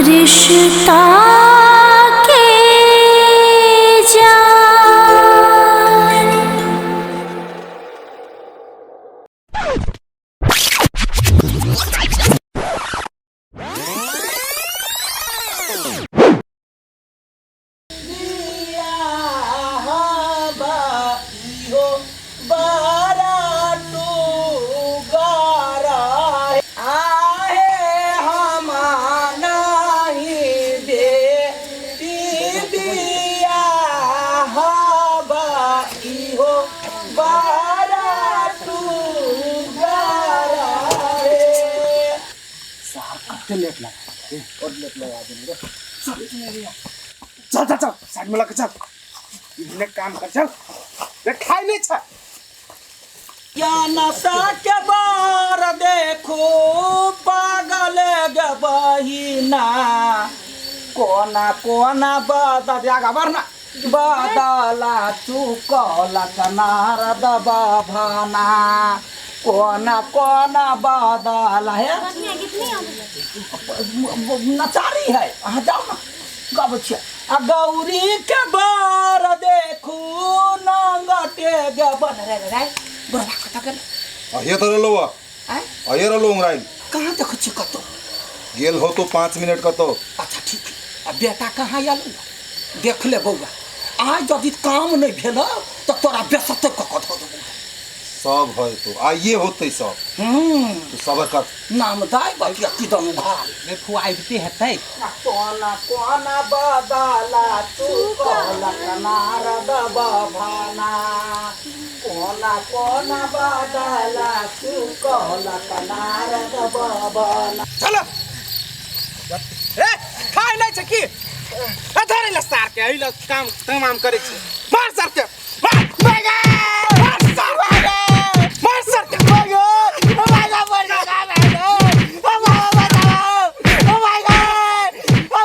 रिश्ता के जान। लेट लगा और लेट लगा देंगे। चल चल चल साइड में लगा, चल इतने काम कर, चल ये खाई नहीं छा या नशा के बार देखो पागल गे बहिना कोना कोना बदला गबरना बदला चुकला कनार दबा भाना कोना कोना बदला है नचारी है। जाओ ना गब छे गौरी के बार देखू नंगटे गे बन रे रे बड़ा कथा कर अहिया तर लोवा अहिया लोंग राइल कहाँ देखो छी कतो गेल हो तो 5 मिनट कतो। अच्छा ठीक है। अब बेटा कहाँ आयल देख ले बउआ आज यदि काम नहीं भेल तो तोरा बेसत क कथो देबो सब है तो आइए होते सब तो सब कर नाम दाई बतिया की दनु घाल रे फुआइते हेतै कोना कोना बदला तू कहला कनार दबा भाना कोना कोना बदला तू कहला कनार दबा भाना। चलो ए खाई नहीं छ की अधरे ल सार के आइल काम तमाम करे छ मार सर के मार भागा मार सर भागा मार सर के भागा ओ भाई का मर गया भाई ओ भाई बताओ ओ भाई का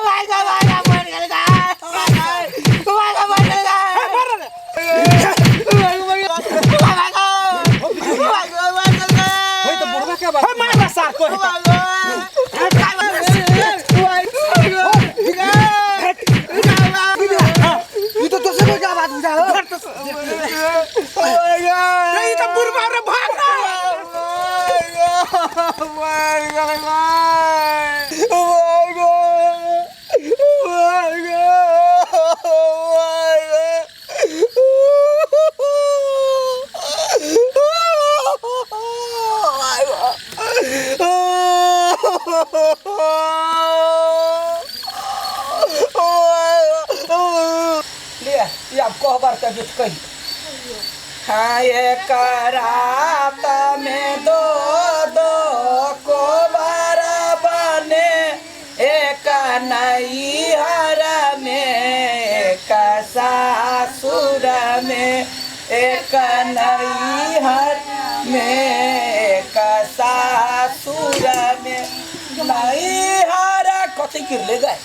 मर गया ओ भाई का मर गया मर रे होय तो बुढ़वा के बात मार सर को एक रात में दो दो को बार बने एक नैहर में एक सासुर में एक नैहर में एक सासुर में नैहर कथी गिर ले गए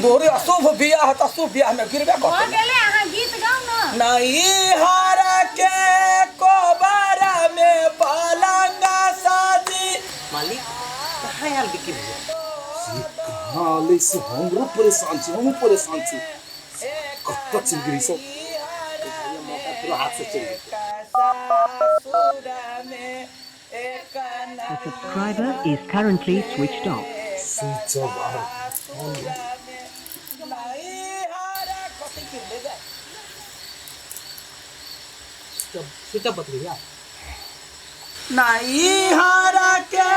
गोरी अशुभ बियाह तो अशुभ बियाह में गिरबे नैहर के कोबर में पलंगा साजी मालिक कहाँ आयल बिकी भैया हां ले से हमरो परेशान छी हम परेशान छी कत चल गई सब भैया मौका पूरा हाथ से चल गया। The subscriber is currently switched off. Switch off switch off बत भैया नैहर के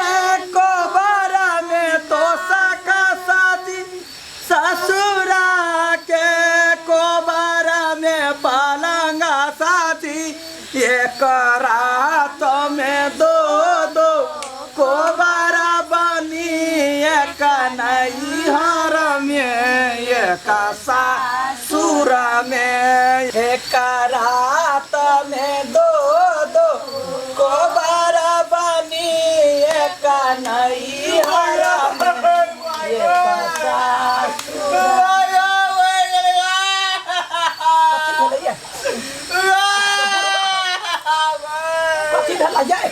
कोबर में तो सका साजी ससुरा के कोबर में पलंगा साजी एक रात में दो दो कोबर बनी एक नैहर में एक सासुर में एक रात में दो दो कोबर बनी एक नैहर में एक सासुर जाए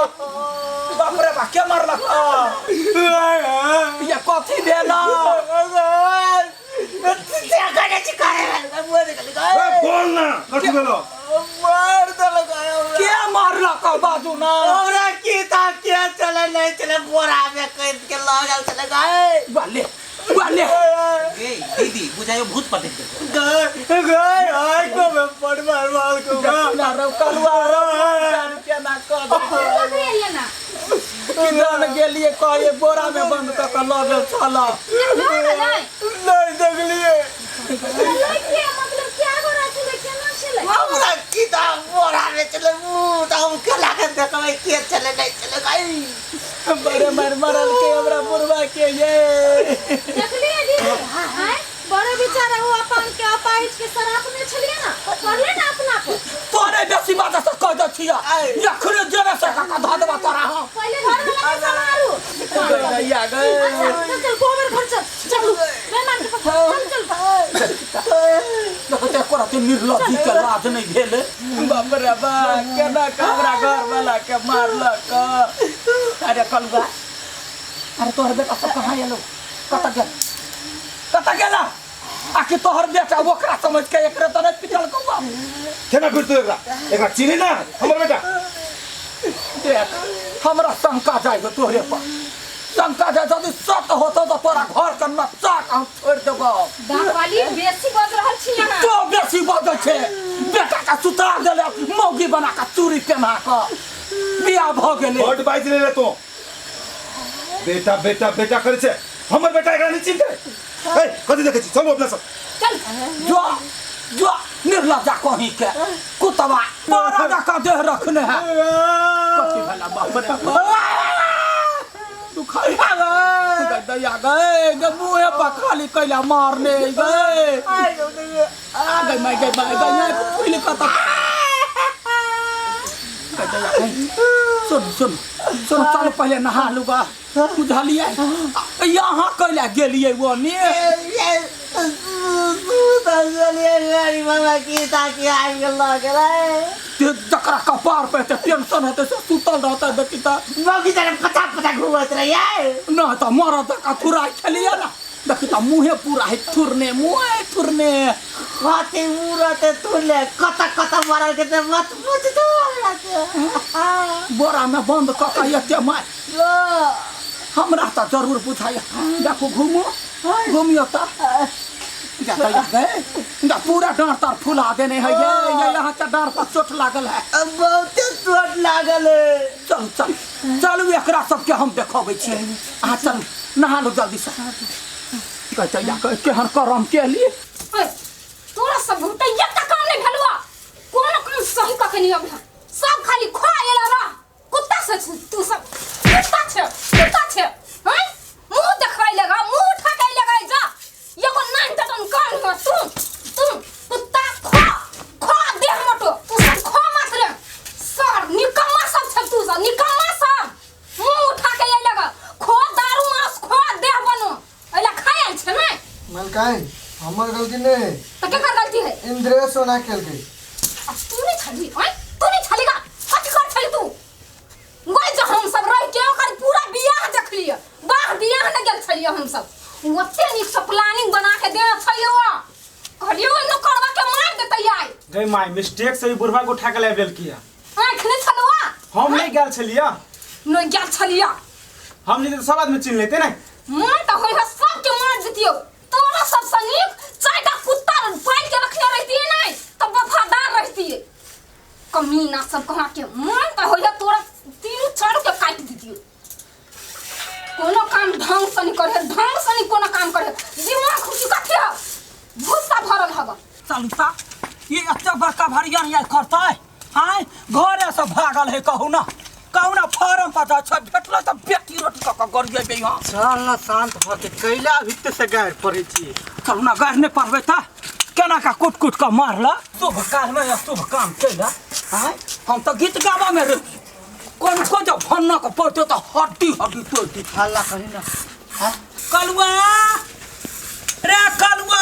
बाप रे बा के मारलक ये कथी भेला बोल ना कथी भेलो के मारलक बाजू ना हमरा की था क्या चले नहीं चले बोरा में कैद के लागल चले गए बाले बाले ए दीदी बुझायो भूत पटक दे गए आई को मैं पड़ मार को ना रो कलवा रो के ना कर पकड़िए ना किधर गेलिए कहे बोरा में बंद कर के लागल चला नहीं देख लिए लड़के मतलब क्या हो रहा है लड़के ना चले हमरा की था बोरा में चले भूत हम के लागल देखबै के चले नहीं चले गए बड़े मरल के हमरा बुरवा के ये देख लिए दीदी हां बड़े बेचारा वो अपन के अपाहिज के शराब में छलिए ना कर ले ना अपना को तोरे बेसी बात से कह दे छिया यखरे जेबे से का धदवा तोरा हां पहले घर वाला के समारू गैया गए चल गोबर घर चल मेहमान के चल देखते कोरा ते निर्लज्जी के लाज नहीं भेले बाप रे बा केना हमरा घर वाला के मारलक अरे कलवा अरे तोहर बेटा सब कहां गेलो कत गेला आखिर तोहर बेटा ओकरा समझ के एकरे तने पिटल को बाप केना फिर तू एकरा चिनी ना हमर बेटा देख हमरा शंका जाए तोहरे पर शंका जाए यदि सत होतो तो तोरा घर के नचाक हम छोड़ देबो दांत वाली बेसी बज रहल छी ना तो बेसी बज छे बेटा का सुतार देले मौगी बना के चूड़ी पहना के बियाह भ गेले बड बाइज ले तू बेटा बेटा बेटा करे छे हमर बेटा एकरा नहीं चिंते ए कथि देखे छी चलो अपना सब चल जो जो निर्लज्जा कहीं के कुतवा बड़ा का देह रखने है कथि भला बाप रे तू खाई गए दया गए मुंह पर खाली कैला मारने गए आ गए मैं गए फूल का तक सुन सुन सुन चल पहले नहा लूगा बुझलिए यहाँ कैला गेलिए वो मामा की था कि आ गेल जकरा कपार पे टेंशन होते से सुतल रहता देखी त मौगी तरह पता पता घूमत रहिए न त मरद का थुराई खेलिए ना देखी त मुहे पूरा है थुरने मुहे थुरने खाते मुरते तुले कता कता मारल के ते मत पूछ तो बोरा में बंद क के एते मार हमरा त जरूर बुझाय देखो घूमो घूमियो त जाता गए पूरा डांट तार फुला देने है ये यहाँ का डांट पर चोट लागल है अब बहुत चोट लागल है चल चल चलू एकरा सबके हम देखबै छी आ चल नहा लो जल्दी से कहते या केहन करम के लिए तोरा सब भूत एक तक काम नहीं भेलवा कोनो काम सही क के नहीं अब सब खाली खोएला रह कुत्ता से तू सब कुत्ता छे हैं मुंह देखाई लगा मुंह ठकाई लगा जा एगो नान टटन कान हो तू कुत्ता खो देह मटो तू सब खो मत रे सर निकम्मा सब छ तू सब निकम्मा सब मुंह उठा के ले लगा खो दारू मांस खो देह बनो एला खायल छ नै मलकाई हमर गलती नहीं तो क्या गलती है इंद्रेश सोना खेल गई अब तू नहीं छली ओए तू नहीं छलीगा कथि कर छली तू गोई जो हम सब रह के ओकर पूरा बियाह देख लियो बाह बियाह न गेल छलियो हम सब ओते नीक से प्लानिंग बना के दे छलियो कहलियो न करवा के मार देतै आई गई माय मिस्टेक से ही बुढ़वा को उठा के ले गेल किया आंख नहीं छलवा हम नहीं गेल छलिया न गेल छलिया हम नहीं तो सब आदमी चिन लेते ना मन तो होय सब के मार देतियो तोरा सब सनीक चारटा कुत्ता पाल के रखले रहती है नहीं तब वफादार रहती है कमीना सब कहा के मन तो होय तोरा तीनों चारों के काट देतियो कोनो काम ढंग से नहीं कोनो काम करे दिमाग खुशी कथि है भूसा भरल हवा चलू सा ये अच्छा बड़का भरियान या करता है हां घरे से भागल है कहू ना फार्म पता छ भेटल त बेटी रोटी क कर जेबे यहां चल ना शांत भ के कैला भित्ते से गाड़ पड़े छी चल ना गाड़ ने पड़बे त केना का कुट का मारला शुभ काल में शुभ काम कैला हां हम तो गीत गावा में रही कौन को जब फन्ना को पड़ते तो हड्डी तोड़ती हल्ला करी ना हां कलवा रे कलवा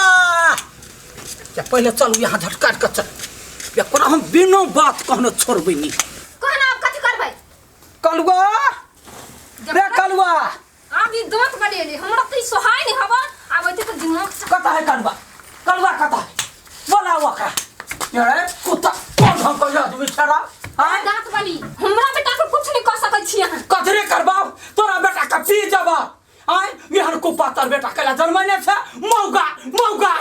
या पहले चल यहाँ झटकाट के चल या पर हम बिना बात कहने छोड़बे नहीं कहना अब कथि करबै कलुआ रे कलुआ आब ई दांत बड़ेले हमरा त ई सोहाय नहीं हवा आब एते त दिमाग से कता है कलुआ कलुआ कता है बोला वका ये कुत्ता कौन हम को आदमी छरा हां दांत वाली हमरा बेटा के कुछ नहीं कर सकय छी अहाँ कथरे करबाओ तोरा बेटा का पी जबा आय बिहान को पातर बेटा केला जन्मने छे मौगा मौगा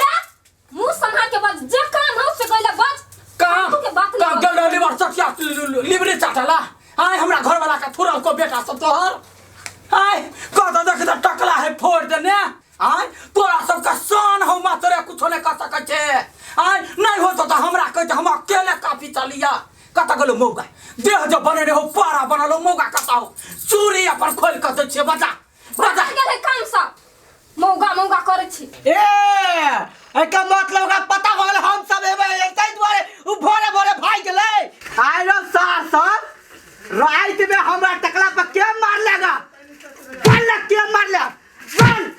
मुंह संभाल के बज जे कान हो से गइला बज काम के बात काम गल लिवर चटिया लिवरे चाटला आय हमरा घर वाला का थुरल को बेटा सब तोहर आय कत देख त टकला है फोड़ देने आय तोरा सब का सान हो मातरे कुछ नहीं कर सकै छे आय नहीं हो तो हमरा कहते हम अकेले काफी चलिया कता गलो मौगा देह जो बने हो पारा बनलो मौगा कता हो चूरी अपन खोल के दे छे बजा बजा गेले काम सब मौगा मौगा करे छी एका मतलब का पता हो गेल हम सब एबे एतै दुआरे उ भोरे भोरे भाग गेलै आइ रो सार सब रात में हमरा टकला पर के मार लेगा कल के मार ले चल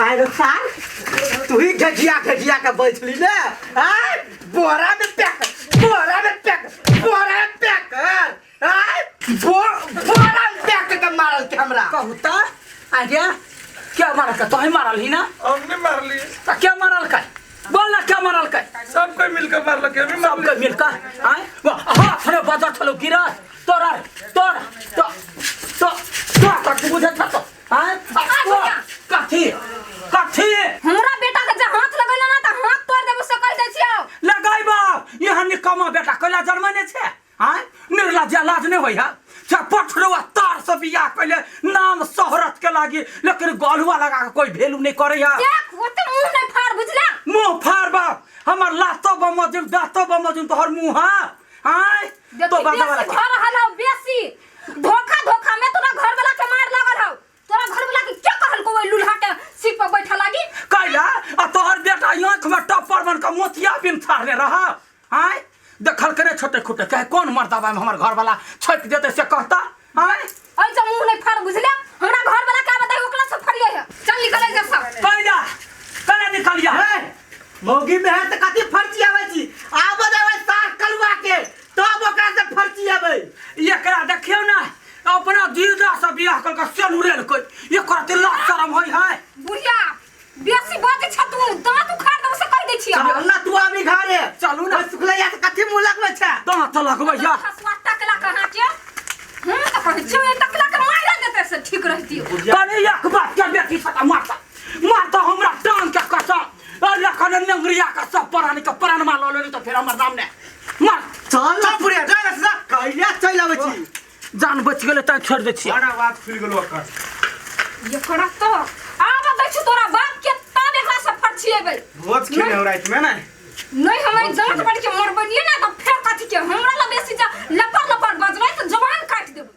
आइ रो सार तू ही गजिया के बैठली ने हां बोरा में पैक बोरा में पैक हां बोरा में पैक के मारल के हमरा कहता आगे क्या मारल का तो ही मारल ही ना हमने मार ली तो क्या मारल का बोल ना क्या मारल का सब कोई मिलकर मारल के अभी सब कोई मिलकर आए हाथ रे बाजा चलो गिरा तोरा तोरा तो तू बुझे था तो आए काठी हमरा बेटा के जे हाथ लगैला ना त हाथ तोड़ देबो से कह दै छियो लगाइबा यहाँ निकम्मा बेटा कला जन्मने छे आए निर्लज्जा लाज नहीं होई है चपट रवा तार से बियाह पहले नाम शोहरत के लागी लेकिन गलुआ लगा के कोई वैल्यू नहीं करे है देख ओते मुंह नहीं फाड़ बुझला मुंह फाड़ बा हमर लातो बमजुम दातो बमजुम तोहर मुंह हां तो बाजा वाला घर हलाओ बेसी धोखा में तोरा घर वाला के मार लागल हो तोरा घर वाला के क्या कहल को ओइ लुल्हा के सिर पर बैठा लागी कैला आ तोहर बेटा आंख में टप्पर बन के मोतिया बिन फाड़ले रहा हां देखल करे छोटे खोटे कहे कौन मर्दाबा में हमर घर वाला छप देते से कहता हां ओइ जे मुंह नहीं फाड़ बुझला हमरा घर वाला का बताई ओकरा से फड़िए है चल निकले जा सब कैला कने निकलिया मौगी में है त कथि फर्ची आवे छी आब देबै सार कलुआ के तब ओकरा से फर्ची आबै एकरा देखियो ना अपना दीदा से बियाह कर के सेनुरेल कोई एकरा ते लाज शरम होई है बुढ़िया बेसी बात छ तू दांत उखाड़ दब से कह दै छी ना तू अभी घरे चलू ना सुखलैया से कथि मुंह लगबै छै दांत लगबै या हसवा टकला कहां के हम त कहै छी टकला के मार देते से ठीक रहती कने एक बात के बेटी सता मारता हमरा टांग के कसा अरे कने नंगरिया का सब परानी का प्राण मार लो तो फिर हमर नाम ने मार चल ना पुरे जाय ना कहिया चल आबै छी जान बच गेले त छोड़ दे छी बड़ा बात खुल गेलो ओकर ये करा तो आब दै छी तोरा बाप के तब एकरा से फरछिएबै भोज खेले हो रात में ना नहीं हमारी दांत बढ़ के मरबनिए ना तो फिर कथि के हमरा ला बेसी जा लपर लपर बजबै तो जवान काट देब